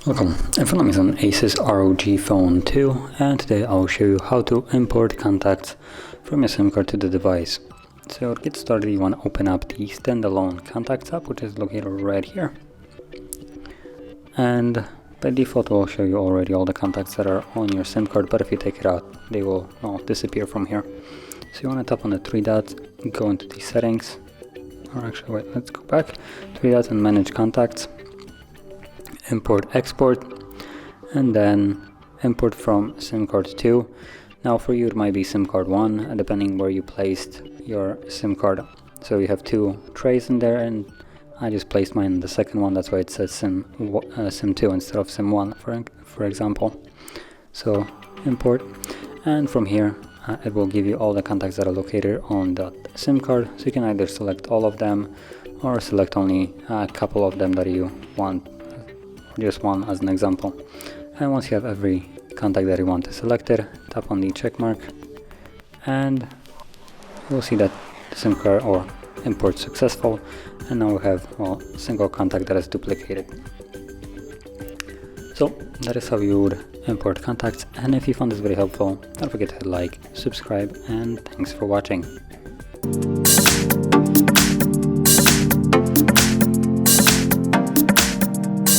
Welcome, in front of me is an ASUS ROG Phone 2, and today I'll show you how to import contacts from your SIM card to the device. So to get started, you want to open up the standalone contacts app, which is located right here. And by default it will show you already all the contacts that are on your SIM card, but if you take it out, they will disappear from here. So you want to tap on the three dots, go into the settings, or actually wait, let's go back, three dots and manage contacts. Import export, and then import from SIM card 2. Now for you it might be SIM card 1, depending where you placed your SIM card. So you have two trays in there, and I just placed mine in the second one, that's why it says SIM 2 instead of SIM 1 for example. So import, and from here it will give you all the contacts that are located on that SIM card, so you can either select all of them or select only a couple of them that you want, just one as an example. And once you have every contact that you want to select it, tap on the check mark, and you'll see that the SIM card or import successful, and now we have a single contact that is duplicated. So that is how you would import contacts, and if you found this very helpful, don't forget to like, subscribe, and thanks for watching.